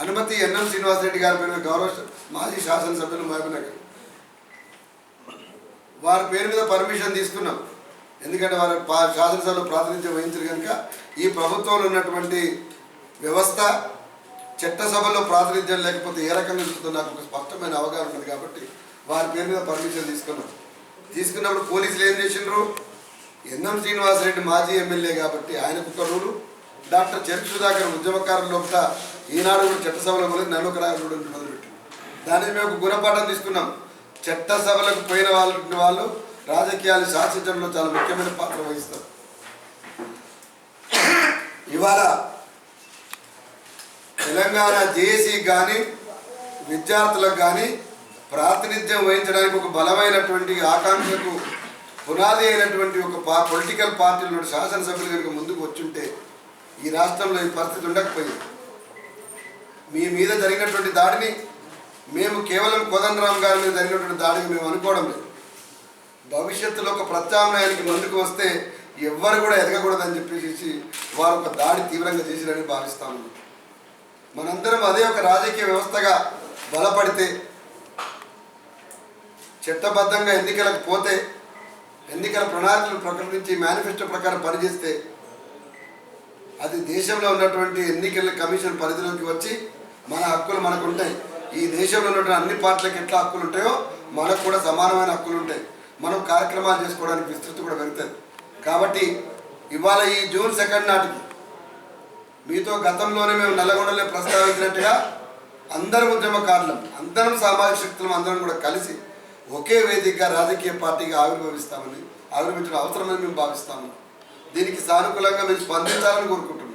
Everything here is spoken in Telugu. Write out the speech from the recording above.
అనుమతి ఎన్ఎం శ్రీనివాసరెడ్డి గారి పేరు మీద గౌరవ మాజీ శాసనసభ్యులు మహబూబ్నగర్ వారి పేరు మీద పర్మిషన్ తీసుకున్నాం. ఎందుకంటే వారు శాసనసభలో ప్రాతినిధ్యం వహించారు కనుక ఈ ప్రభుత్వంలో ఉన్నటువంటి వ్యవస్థ చట్టసభలో ప్రాతినిధ్యం లేకపోతే ఏ రకంగా ఉంటుందో నాకు ఒక స్పష్టమైన అవగాహన ఉంది కాబట్టి వారి పేరు మీద పర్మిషన్ తీసుకున్నప్పుడు పోలీసులు ఏం చేసినారు, ఎన్ఎం శ్రీనివాసరెడ్డి మాజీ ఎమ్మెల్యే కాబట్టి ఆయనకు ఒక రూలు, డాక్టర్ చెరుకు సుధాకర్ ఉద్యమకారుల లోపల ఈనాడు కూడా చట్టసభలో మొదలు నన్ను ఒక మొదలుపెట్టింది. దానికి మేము గుణపాఠం తీసుకున్నాం. చట్టసభలకు పోయిన వాళ్ళు రాజకీయాలు శాసించడంలో చాలా ముఖ్యమైన పాత్ర వహిస్తారు. ఇవాళ తెలంగాణ జేఏసీ కానీ విద్యార్థులకు కానీ ప్రాతినిధ్యం వహించడానికి ఒక బలమైనటువంటి ఆకాంక్షకు పునాది అయినటువంటి ఒక పొలిటికల్ పార్టీలో శాసనసభ్యులు కనుక ముందుకు వచ్చుంటే ఈ రాష్ట్రంలో ఈ పరిస్థితి ఉండకపోయింది. మీ మీద జరిగినటువంటి దాడిని మేము కేవలం కోదండరామ్ గారి మీద జరిగినటువంటి దాడిని మేము అనుకోవడం లేదు. భవిష్యత్తులో ఒక ప్రత్యామ్నాయానికి ముందుకు వస్తే ఎవ్వరు కూడా ఎదగకూడదని చెప్పేసి వారు ఒక దాడి తీవ్రంగా చేసిరని భావిస్తాము. మనందరం అదే ఒక రాజకీయ వ్యవస్థగా బలపడితే, చట్టబద్ధంగా ఎన్నికలకు పోతే, ఎన్నికల ప్రణాళికలు ప్రకటించి మేనిఫెస్టో ప్రకారం పనిచేస్తే అది దేశంలో ఉన్నటువంటి ఎన్నికల కమిషన్ పరిధిలోకి వచ్చి మన హక్కులు మనకు ఉంటాయి. ఈ దేశంలో ఉన్నటువంటి అన్ని పార్టీలకు ఎట్లా హక్కులు ఉంటాయో మనకు కూడా సమానమైన హక్కులు ఉంటాయి. మనం కార్యక్రమాలు చేసుకోవడానికి విస్తృతి కూడా పెరుగుతుంది. కాబట్టి ఇవాళ ఈ జూన్ 2 నాటికి మీతో గతంలోనే మేము నల్లగొండలో ప్రస్తావించినట్టుగా అందరం ఉద్యమకారులం, అందరం సామాజిక శక్తులం అందరం కూడా కలిసి ఒకే వేదికగా రాజకీయ పార్టీగా ఆవిర్భవించిన అవసరమని మేము భావిస్తాము. దీనికి సానుకూలంగా మేము స్పందించాలని కోరుకుంటున్నాం.